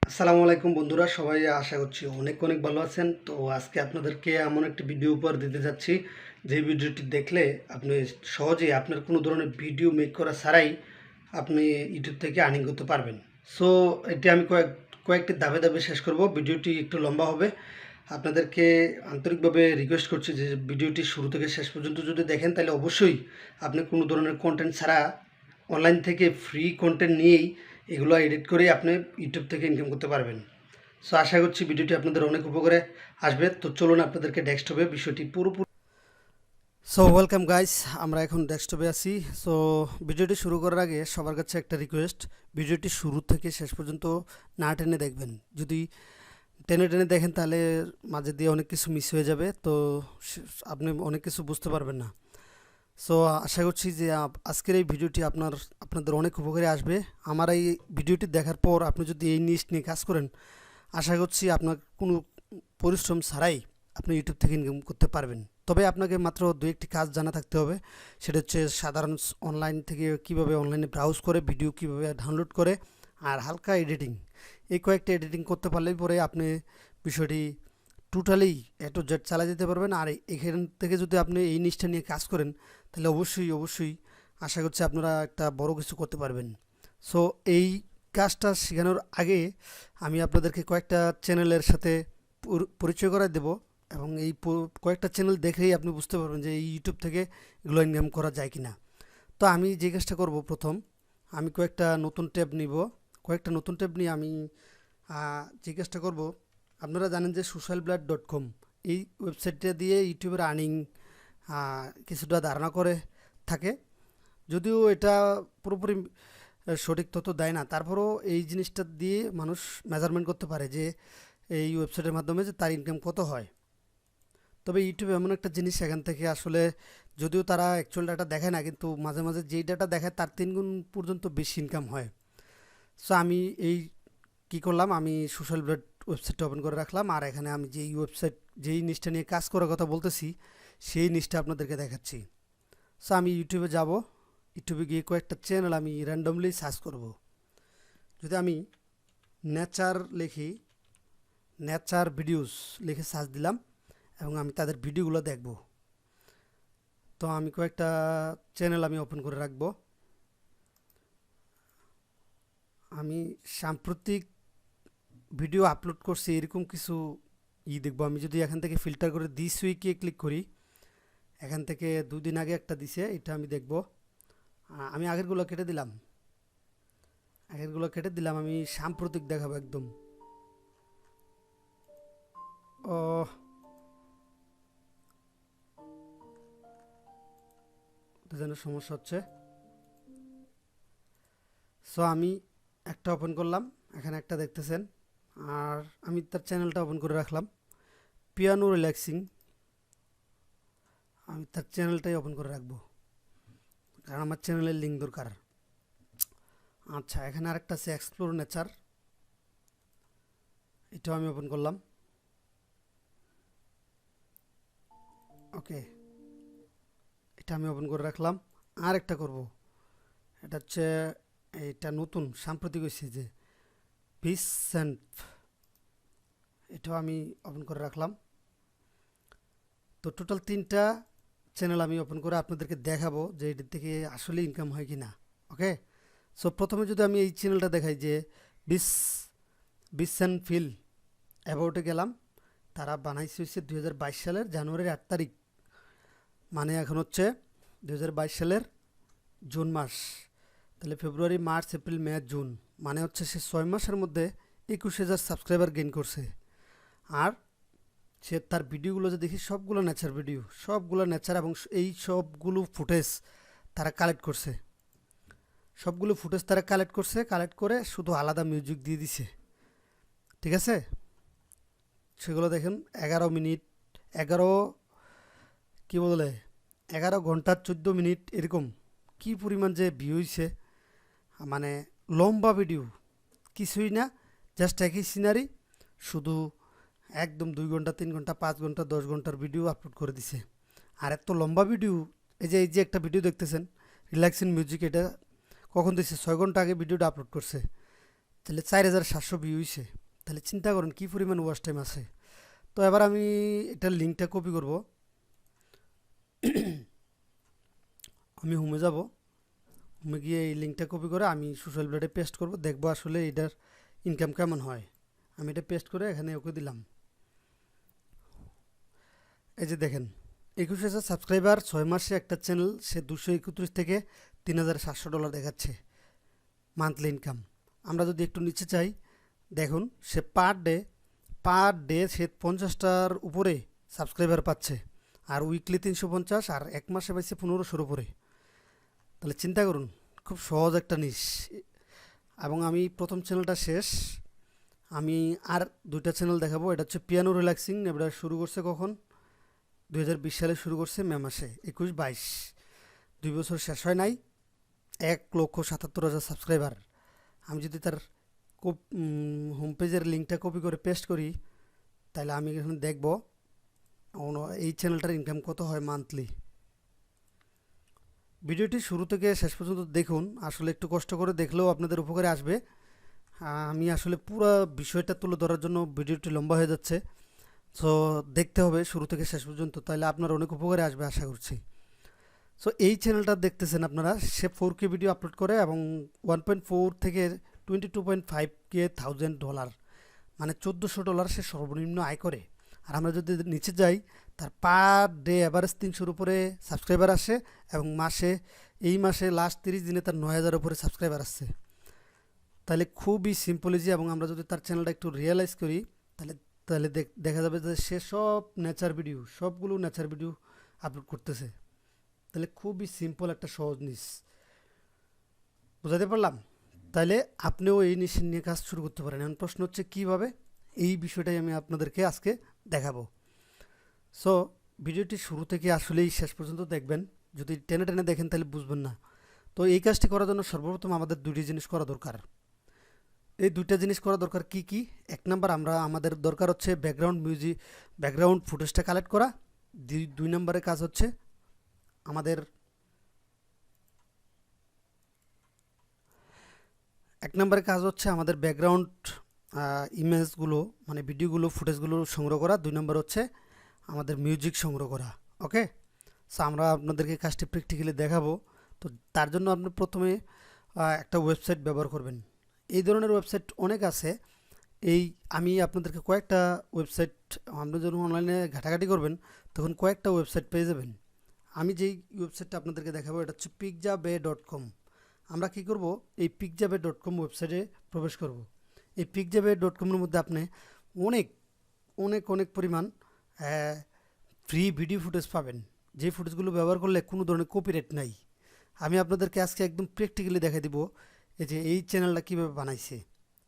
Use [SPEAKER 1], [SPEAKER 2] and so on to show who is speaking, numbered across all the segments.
[SPEAKER 1] আসসালামু আলাইকুম বন্ধুরা, সবাই আশা করছি অনেক অনেক ভালো আছেন। তো আজকে আপনাদেরকে এমন একটি ভিডিও উপহার দিতে যাচ্ছি, যে ভিডিওটি দেখলে আপনি সহজেই আপনার কোনো ধরনের ভিডিও মেক করা ছাড়াই আপনি ইউটিউব থেকে আর্নিং করতে পারবেন। সো এটি আমি কয়েকটি ধাপে ধাপে শেষ করব। ভিডিওটি একটু লম্বা হবে। আপনাদেরকে আন্তরিকভাবে রিকোয়েস্ট করছি যে ভিডিওটি শুরু থেকে শেষ পর্যন্ত যদি দেখেন, তাহলে অবশ্যই আপনি কোনো ধরনের কন্টেন্ট ছাড়া অনলাইন থেকে ফ্রি কন্টেন্ট নিয়েই এগুলো এডিট করে আপনি ইউটিউব থেকে ইনকাম করতে পারবেন। সো আশা করছি ভিডিওটি আপনাদের অনেক উপকারে আসবে। তো চলুন আপনাদেরকে ডেস্কটপে বিষয়টি পুরোপুরি। সো ওয়েলকাম গাইস, আমরা এখন ডেস্কটপে আছি। সো ভিডিওটি শুরু করার আগে সবার কাছে একটা রিকোয়েস্ট, ভিডিওটি শুরু থেকে শেষ পর্যন্ত না টেনে দেখবেন। যদি টেনে টেনে দেখেন তাহলে মাঝে দিয়ে অনেক কিছু মিস হয়ে যাবে, তো আপনি অনেক কিছু বুঝতে পারবেন না। সো আশা করছি যে আজকের এই ভিডিওটি আপনাদের অনেক উপকারে আসবে। আমার এই ভিডিওটি দেখার পর আপনি যদি এই নিশ নিয়ে কাজ করেন, আশা করছি আপনার কোনো পরিশ্রম ছাড়াই আপনি ইউটিউব থেকে ইনকাম করতে পারবেন। তবে আপনাকে মাত্র দু একটি কাজ জানা থাকতে হবে। সেটা হচ্ছে সাধারণ অনলাইন থেকে কিভাবে অনলাইনে ব্রাউজ করে ভিডিও কিভাবে ডাউনলোড করে, আর হালকা এডিটিং। এই কয়েকটা এডিটিং করতে পারলেই পরে আপনি বিষয়টি টোটালি এ টু জেড চালা যেতে পারবেন। আর এখান থেকে যদি আপনি এই নিশটা নিয়ে কাজ করেন, তাহলে অবশ্যই আশা করছি আপনারা একটা বড় কিছু করতে পারবেন। সো এই কাজটা শেখানোর আগে আমি আপনাদেরকে কয়েকটা চ্যানেলের সাথে পরিচয় করায় দেব, এবং এই কয়েকটা চ্যানেল দেখেই আপনি বুঝতে পারবেন যে এই ইউটিউব থেকে এগুলো ইনকাম করা যায় কি না। তো আমি যে কাজটা করব, প্রথম আমি কয়েকটা নতুন ট্যাব নিব। কয়েকটা নতুন ট্যাব নিয়ে আমি যে কাজটা করব, আপনারা জানেন যে socialblad.com, এই ওয়েবসাইটটা দিয়ে ইউটিউবের আর্নিং কিছুটা ধারণা করে থাকে। যদিও এটা পুরোপুরি সঠিক তথ্য দেয় না, তারপরেও এই জিনিসটা দিয়ে মানুষ মেজারমেন্ট করতে পারে যে এই ওয়েবসাইটের মাধ্যমে যে তার ইনকাম কত হয়। তবে ইউটিউব এমন একটা জিনিস, এখান থেকে আসলে যদিও তারা অ্যাকচুয়াল ডাটা দেখায় না, কিন্তু মাঝে মাঝে যেই ডাটা দেখায় তার 3 গুণ পর্যন্ত বেশি ইনকাম হয়। সো আমি এই কী করলাম, আমি সোশ্যাল ব্লেড ওয়েবসাইটটা ওপেন করে রাখলাম, আর এখানে আমি যেই নিচটা নিয়ে কাজ করার কথা বলতেছি সেই নিচটা আপনাদেরকে দেখাচ্ছি। সো আমি ইউটিউবে যাব। ইউটিউবে গিয়ে কয়েকটা চ্যানেল আমি র্যান্ডমলি সার্চ করব। যদি আমি নেচার লিখি, নেচার ভিডিওস লিখে সার্চ দিলাম, এবং আমি তাদের ভিডিওগুলো দেখব। তো আমি কয়েকটা চ্যানেল আমি ওপেন করে রাখব। আমি সাম্প্রতিক ভিডিও আপলোড করছি এরকম কিছু দেখব। আমি যদি এখান থেকে ফিল্টার করে দিস উইকে ক্লিক করি, এখান থেকে 2 দিন আগে একটা দিছে, এটা আমি দেখব। আমি আগেরগুলো কেটে দিলাম, আমি সাম্প্রতিক দেখাবো একদম। ও, যেন সমস্যা হচ্ছে। সো আমি একটা ওপেন করলাম, এখানে একটা দেখতেছেন, আর আমি তার চ্যানেলটা ওপেন করে রাখলাম, পিয়ানো রিল্যাক্সিং। আমি তার চ্যানেলটাই ওপেন করে রাখবো, কারণ আমার চ্যানেলের লিঙ্ক দরকার। আচ্ছা, এখানে আরেকটা আছে এক্সপ্লোর নেচার, এটাও আমি ওপেন করলাম। ওকে, এটা আমি ওপেন করে রাখলাম। আর একটা করব, এটা হচ্ছে, এটা নতুন সাম্প্রতিক হয়েছে যে ভিসেন্ট, এটাও আমি ওপেন করে রাখলাম। তো টোটাল 3টা চ্যানেল আমি ওপেন করে আপনাদেরকে দেখাবো যে এটার থেকে আসলে ইনকাম হয় কি না। ওকে, সো প্রথমে যদি আমি এই চ্যানেলটা দেখাই যে বিস বিসেন্ট ফিল, অ্যাবাউটে গেলাম। তারা বানাইছে হচ্ছে 2022 সালের জানুয়ারির 8 তারিখ, মানে এখন হচ্ছে 2022 সালের জুন মাস। তাহলে ফেব্রুয়ারি, মার্চ, এপ্রিল, মে, জুন, মানে হচ্ছে সে 6 মাসের মধ্যে 21,000 সাবস্ক্রাইবার গেইন করছে। আর সে তার ভিডিওগুলো যে দেখি সবগুলো নেচার ভিডিও, সবগুলো নেচার, এবং এই সবগুলো ফুটেজ তারা কালেক্ট করছে। কালেক্ট করে শুধু আলাদা মিউজিক দিয়ে দিছে। ঠিক আছে, সেগুলো দেখেন 11 মিনিট, 11 কী বলে 11 ঘন্টা 14 মিনিট, এরকম কি পরিমাণ যে ভিউ হয়েছে। মানে লম্বা ভিডিও কিছুই না, জাস্ট একই সিনারি, শুধু একদম 2 ঘন্টা, 3 ঘন্টা, 5 ঘন্টা, 10 ঘন্টার ভিডিও আপলোড করে দিছে। আর এত লম্বা ভিডিও, এই যে একটা ভিডিও দেখতেছেন রিল্যাক্সিং মিউজিক, এটা কখন দিছে? 6 ঘন্টা আগে ভিডিওটা আপলোড করছে। তাহলে 4700 ভিউ হয়েছে। তাহলে চিন্তা করেন কী পরিমাণ ওয়াচ টাইম আছে। তো এবার আমি এটার লিঙ্কটা কপি করব। আমি হোমে যাব, হোমে গিয়ে এই লিঙ্কটা কপি করে আমি সোশ্যাল মিডিয়াতে পেস্ট করব, দেখবো আসলে এটার ইনকাম কেমন হয়। আমি এটা পেস্ট করে এখানে ওকে দিলাম। এই যে দেখেন 21,000 সাবস্ক্রাইবার, 6 মাসে একটা চ্যানেল, সে 231 থেকে $3,700 দেখাচ্ছে মান্থলি ইনকাম। আমরা যদি একটু নিচে চাই, দেখুন সে পার ডে সে 50টার উপরে সাবস্ক্রাইবার পাচ্ছে, আর উইকলি 350, আর এক মাসে পাইছে 1500-র উপরে। তাহলে চিন্তা করুন, খুব সহজ একটা নিশ। এবং আমি প্রথম চ্যানেলটা শেষ, আমি আর দুইটা চ্যানেল দেখাবো। এটা হচ্ছে পিয়ানো রিল্যাক্সিং, এটা শুরু করছে কখন, 2020 সালে শুরু করছে, মে মাসে 21-22, 2 বছর শেষ হয় নাই, 1,77,000 সাবস্ক্রাইবার। আমি যদি তার হোম পেজের লিঙ্কটা কপি করে পেস্ট করি, তাহলে আমি এখানে দেখব এই চ্যানেলটার ইনকাম কত হয় মান্থলি। ভিডিওটি শুরু থেকে শেষ পর্যন্ত দেখুন, আসলে একটু কষ্ট করে দেখলেও আপনাদের উপকারে আসবে। আমি আসলে পুরো বিষয়টা তুলে ধরার জন্য ভিডিওটি লম্বা হয়ে যাচ্ছে, সো দেখতে হবে শুরু থেকে শেষ পর্যন্ত, তাহলে আপনার অনেক উপকারে আসবে আশা করছি। সো এই চ্যানেলটা দেখতেছেন আপনারা, সে 4K ভিডিও আপলোড করে এবং 1.4 থেকে 22.5K $1,000, মানে $1,400 সে সর্বনিম্ন আয় করে। আর আমরা যদি নিচে যাই, তার পার ডে অ্যাভারেজ 300-র উপরে সাবস্ক্রাইবার আসে, এবং এই মাসে লাস্ট 30 দিনে তার 9,000-এর উপরে সাবস্ক্রাইবার আসছে। তাহলে খুবই সিম্পল ইজি। এবং আমরা যদি তার চ্যানেলটা একটু রিয়েলাইজ করি, তাহলে তাহলে দেখা যাবে যে সে সবগুলো নেচার ভিডিও আপলোড করতেছে। তাহলে খুবই সিম্পল একটা সহজ নিশ, বুঝাতে পারলাম? তাহলে আপনিও এই নিশ নিয়ে কাজ শুরু করতে পারেন। এখন প্রশ্ন হচ্ছে কীভাবে, এই বিষয়টাই আমি আপনাদেরকে আজকে দেখাবো। সো ভিডিওটি শুরু থেকে আসলেই শেষ পর্যন্ত দেখবেন, যদি টেনে টেনে দেখেন তাহলে বুঝবেন না। তো এই কাজটি করার জন্য সর্বপ্রথম আমাদের দুটি জিনিস করা দরকার। এই দুইটা জিনিস করা দরকার কি কি? এক নাম্বার, আমাদের দরকার হচ্ছে ব্যাকগ্রাউন্ড ফুটেজটা কালেক্ট করা। দুই নম্বরের কাজ হচ্ছে আমাদের ব্যাকগ্রাউন্ড ইমেজগুলো, মানে ভিডিওগুলো, ফুটেজগুলো সংগ্রহ করা। 2 নম্বর হচ্ছে আমাদের মিউজিক সংগ্রহ করা। ওকে, সো আমরা আপনাদেরকে কাজটি প্র্যাকটিক্যালি দেখাবো। তো তার জন্য আপনি প্রথমে একটা ওয়েবসাইট ব্যবহার করবেন। এই ধরনের ওয়েবসাইট অনেক আছে। আমি আপনাদেরকে কয়েকটা ওয়েবসাইট, আপনি যখন অনলাইনে ঘাটাঘাটি করবেন তখন কয়েকটা ওয়েবসাইট পেয়ে যাবেন। আমি যেই ওয়েবসাইটটা আপনাদেরকে দেখাবো এটা হচ্ছে pixabay.com। আমরা কি করব, এই pixabay.com ওয়েবসাইটে প্রবেশ করব। এই pixabay.com-এর মধ্যে আপনি অনেক অনেক অনেক পরিমাণ ফ্রি ভিডিও ফুটেজ পাবেন, যে ফুটেজগুলো ব্যবহার করলে কোনো ধরনের কপিরাইট নাই। আমি আপনাদেরকে আজকে একদম প্র্যাকটিক্যালি দেখাই দিব এই চ্যানেলটা কীভাবে বানাইছে।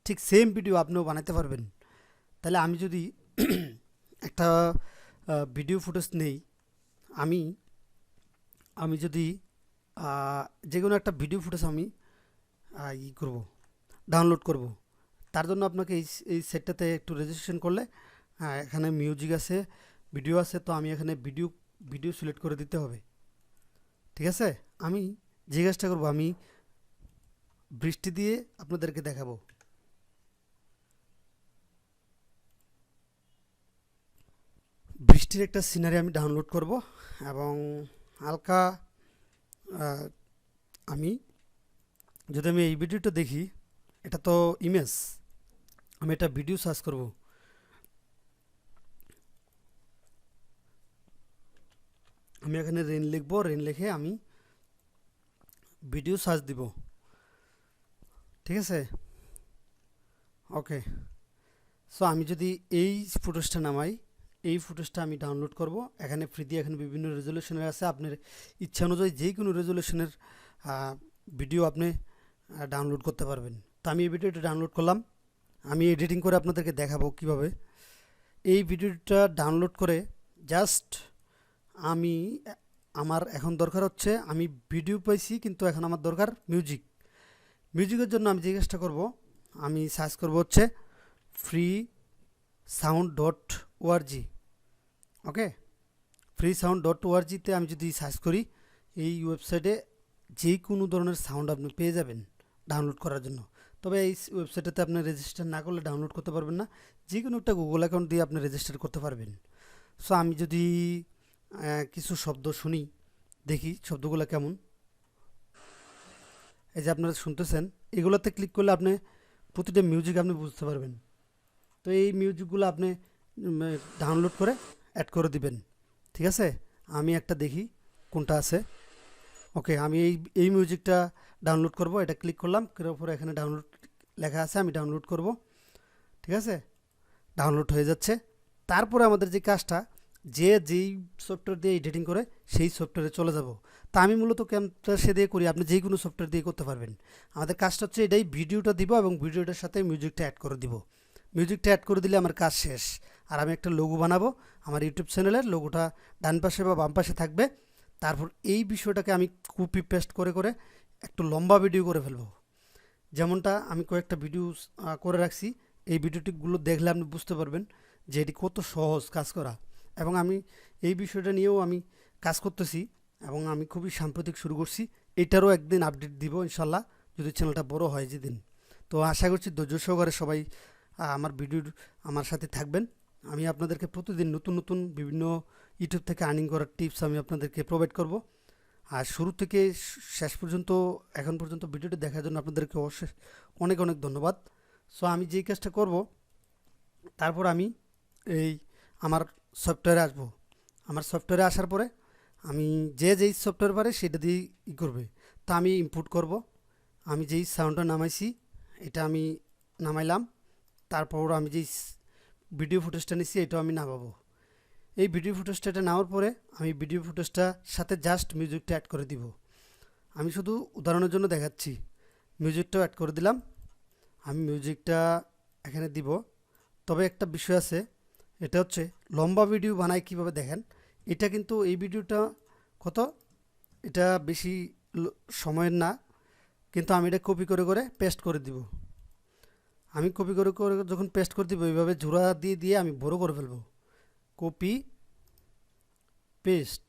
[SPEAKER 1] ঠিক সেম ভিডিও আপনিও বানাতে পারবেন। তাহলে আমি যদি একটা ভিডিও ফুটেজ নেই, আমি যদি যে কোনো একটা ভিডিও ফুটেজ আমি ডাউনলোড করব, তার জন্য আপনাকে এই সেটটাতে একটু রেজিস্ট্রেশন করলে এখানে মিউজিক আছে, ভিডিও আছে। তো আমি এখানে ভিডিও সিলেক্ট করে দিতে হবে। ঠিক আছে, আমি যে কাজটা করবো, আমি বৃষ্টি দিয়ে আপনাদেরকে দেখাবো। বৃষ্টির একটা সিনারি আমি ডাউনলোড করব, এবং হালকা আমি এই ভিডিওটা দেখি, এটা তো ইমেজ, আমি এটা ভিডিও সার্চ করব। আমি এখানে রেন লিখব, রেন লিখে আমি ভিডিও সার্চ দিব। ঠিক আছে, ওকে। সো আমি যদি এই ফুটেজটা নামাই, এই ফুটেজটা আমি ডাউনলোড করব। এখানে ফ্রিতে এখানে বিভিন্ন রেজুলেশনের আছে, আপনার ইচ্ছা অনুযায়ী যে কোনো রেজুলেশনের ভিডিও আপনি ডাউনলোড করতে পারবেন। তো আমি এই ভিডিওটা ডাউনলোড করলাম, আমি এডিটিং করে আপনাদেরকে দেখাবো কিভাবে। এই ভিডিওটা ডাউনলোড করে জাস্ট আমার এখন দরকার হচ্ছে, আমি ভিডিও পাইছি কিন্তু এখন আমার দরকার মিউজিকের জন্য আমি যে কাজটা করব, আমি সার্চ করব হচ্ছে freesound.org। ওকে, freesound.org-তে আমি যদি সার্চ করি, এই ওয়েবসাইটে যে কোনো ধরনের সাউন্ড আপনি পেয়ে যাবেন ডাউনলোড করার জন্য। তবে এই ওয়েবসাইটটাতে আপনি রেজিস্টার না করলে ডাউনলোড করতে পারবেন না। যে কোনো একটা গুগল অ্যাকাউন্ট দিয়ে আপনি রেজিস্টার করতে পারবেন। সো আমি যদি কিছু শব্দ শুনি, দেখি শব্দগুলো কেমন। এই যে আপনারা শুনতেছেন, এগুলোতে ক্লিক করলে আপনি প্রতিটা মিউজিক আপনি বুঝতে পারবেন। তো এই মিউজিকগুলো আপনি ডাউনলোড করে অ্যাড করে দিবেন। ঠিক আছে, আমি একটা দেখি কোনটা আছে। ওকে, আমি এই মিউজিকটা ডাউনলোড করব। এটা ক্লিক করলাম, করার পরে এখানে ডাউনলোড লেখা আছে, আমি ডাউনলোড করব। ঠিক আছে, ডাউনলোড হয়ে যাচ্ছে। তারপরে আমাদের যে কাজটা, যেই সফটওয়্যার দিয়ে এডিটিং করে সেই সফটওয়্যারে চলে যাব। তা আমি মূলত ক্যামটা দিয়ে করি, আপনি যে কোনো সফটওয়্যার দিয়ে করতে পারবেন। আমাদের কাজটা হচ্ছে এটাই, ভিডিওটা দিব এবং ভিডিওটার সাথে মিউজিকটা অ্যাড করে দিব। মিউজিকটা অ্যাড করে দিলে আমার কাজ শেষ। আর আমি একটা লোগো বানাবো, আমার ইউটিউব চ্যানেলের লোগোটা ডান পাশে বা বাম পাশে থাকবে। তারপর এই বিষয়টাকে আমি কপি পেস্ট করে করে একটু লম্বা ভিডিও করে ফেলবো। যেমনটা আমি কয়েকটা ভিডিও করে রাখছি, এই ভিডিওটিগুলো দেখলে আপনি বুঝতে পারবেন যে এটি কত সহজ কাজ করা। এবং আমি এই বিষয়টা নিয়েও আমি কাজ করতেছি এবং আমি খুবই সাম্প্রতিক শুরু করছি। এটারও একদিন আপডেট দিব ইনশাল্লাহ, যদি চ্যানেলটা বড় হয় যেদিন। তো আশা করছি ধৈর্য সহকারে সবাই আমার সাথে থাকবেন। আমি আপনাদেরকে প্রতিদিন নতুন নতুন বিভিন্ন ইউটিউব থেকে আর্নিং করার টিপস আমি আপনাদেরকে প্রোভাইড করব। আর শুরু থেকে শেষ পর্যন্ত, এখন পর্যন্ত ভিডিওটি দেখার জন্য আপনাদেরকে অবশ্যই অনেক অনেক ধন্যবাদ। সো আমি যেই কাজটা করব, তারপর আমি এই আমার সফটওয়্যারে আসবো। আমার সফটওয়্যারে আসার পরে আমি যেই সফটওয়্যার পারে সেটা দিয়ে করবে। তা আমি ইনপুট করব। আমি যেই সাউন্ডটা নামাইছি এটা আমি নামাইলাম। তারপর আমি যেই ভিডিও ফুটেজটা নিচ্ছি এটাও আমি নামাবো। এই ভিডিও ফুটেজটা এটা নেওয়ার পরে আমি ভিডিও ফুটেজটার সাথে জাস্ট মিউজিকটা অ্যাড করে দিব। আমি শুধু উদাহরণের জন্য দেখাচ্ছি। মিউজিকটাও অ্যাড করে দিলাম। আমি মিউজিকটা এখানে দিব। তবে একটা বিষয় আছে, এটা হচ্ছে লম্বা ভিডিও বানায় কীভাবে দেখেন। এটা কিন্তু এই ভিডিওটা কত, এটা বেশি সময়ের না, কিন্তু আমি এটা কপি করে করে পেস্ট করে দিব। আমি কপি করে করে যখন পেস্ট করে দিব, এইভাবে জোড়া দিয়ে দিয়ে আমি বড় করে ফেলবো। কপি পেস্ট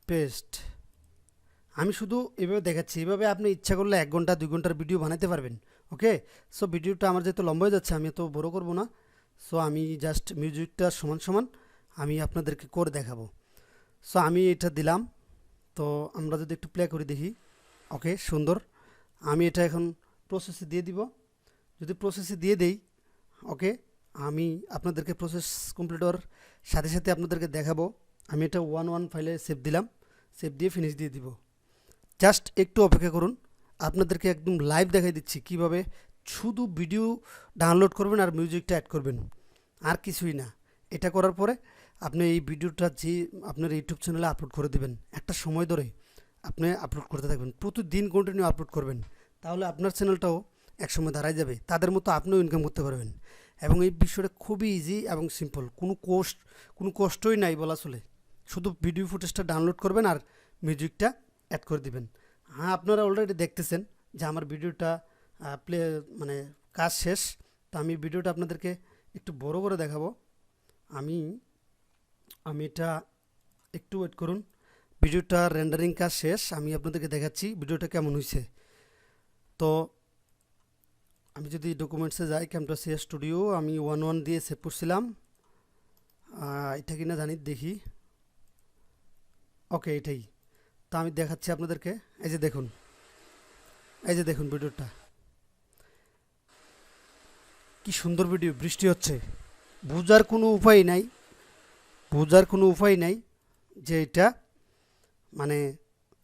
[SPEAKER 1] পেস্ট আমি শুধু এভাবে দেখাচ্ছি। এভাবে আপনি ইচ্ছা করলে 1 ঘন্টা 2 ঘন্টার ভিডিও বানাতে পারবেন। ওকে, সো ভিডিওটা আমার যেহেতু লম্বা হয়ে যাচ্ছে, আমি এত বড় করব না। সো আমি জাস্ট মিউজিকটা সমান সমান আমি আপনাদেরকে করে দেখাবো। সো আমি এটা দিলাম। তো আমরা যদি একটু প্লে করে দেখি, ওকে সুন্দর। আমি এটা এখন প্রসেসে দিয়ে দিব। যদি প্রসেসে দিয়ে দেই, ওকে, আমি আপনাদেরকে প্রসেস কমপ্লিট হওয়ার সাথে সাথে আপনাদেরকে দেখাবো। আমি এটা 1 ফাইলে সেভ দিলাম, সেভ দিয়ে ফিনিশ দিয়ে দিব। জাস্ট একটু অপেক্ষা করুন, আপনাদেরকে একদম লাইভ দেখাই দিচ্ছি কিভাবে শুধু ভিডিও ডাউনলোড করবেন আর মিউজিকটা অ্যাড করবেন, আর কিছুই না। এটা করার পরে আপনি এই ভিডিওটা যে আপনার ইউটিউব চ্যানেলে আপলোড করে দেবেন। একটা সময় ধরে আপনি আপলোড করতে থাকবেন, প্রতিদিন কন্টিনিউ আপলোড করবেন। তাহলে আপনার চ্যানেলটাও একসময় দাঁড়ায় যাবে, তাদের মতো আপনিও ইনকাম করতে পারবেন। এবং এই বিষয়টা খুবই ইজি এবং সিম্পল, কোনো কষ্টই নাই বলা চলে। শুধু ভিডিও ফুটেজটা ডাউনলোড করবেন আর মিউজিকটা অ্যাড করে দিবেন। হ্যাঁ, আপনারা অলরেডি দেখতেছেন যে আমার ভিডিওটা মানে কাজ শেষ। তো আমি ভিডিওটা আপনাদেরকে একটু বড় করে দেখাবো। আমি এটা একটু ওয়েট করুন। ভিডিওটা রেন্ডারিং কাজ শেষ, আমি আপনাদেরকে দেখাচ্ছি ভিডিওটা কেমন হয়েছে। তো আমি যদি ডকুমেন্টসে যাই, ক্যামটাসিয়া স্টুডিও আমি 1 দিয়ে সেভ করছিলাম। এটা কিনা জানি, দেখি। ওকে, এটাই। তো আমি দেখাচ্ছি আপনাদেরকে। এই যে দেখুন ভিডিওটা কি সুন্দর ভিডিও। বৃষ্টি হচ্ছে, বোঝার কোনো উপায় নাই যে এটা মানে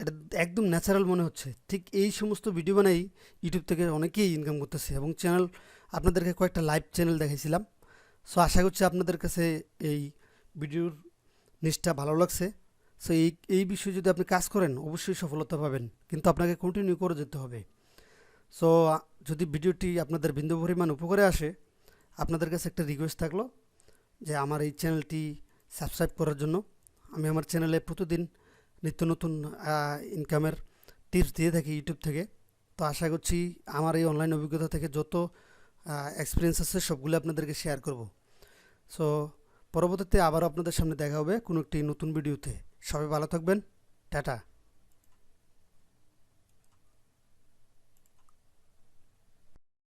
[SPEAKER 1] এটা একদম ন্যাচারাল মনে হচ্ছে। ঠিক এই সমস্ত ভিডিও বানাই ইউটিউব থেকে অনেকেই ইনকাম করতেছে। এবং চ্যানেল, আপনাদেরকে কয়েকটা লাইভ চ্যানেল দেখাইছিলাম। সো আশা করছি আপনাদের কাছে এই ভিডিওর নিচটা ভালো লাগছে। সো এই বিষয়ে যদি আপনি কাজ করেন অবশ্যই সফলতা পাবেন, কিন্তু আপনাকে কন্টিনিউ করে যেতে হবে। সো যদি ভিডিওটি আপনাদের বিন্দু পরিমাণ উপকারে আসে, আপনাদের কাছে একটা রিকোয়েস্ট থাকলো যে আমার এই চ্যানেলটি সাবস্ক্রাইব করার জন্য। আমি আমার চ্যানেলে প্রতিদিন নিত্য নতুন ইনকামের টিপস দিয়ে থাকি ইউটিউব থেকে। তো আশা করছি আমার এই অনলাইন অভিজ্ঞতা থেকে যত এক্সপিরিয়েন্স আছে সবগুলো আপনাদেরকে শেয়ার করব। সো পরবর্তীতে আবারও আপনাদের সামনে দেখা হবে কোনো একটি নতুন ভিডিওতে। সবাই ভালো থাকবেন, টাটা।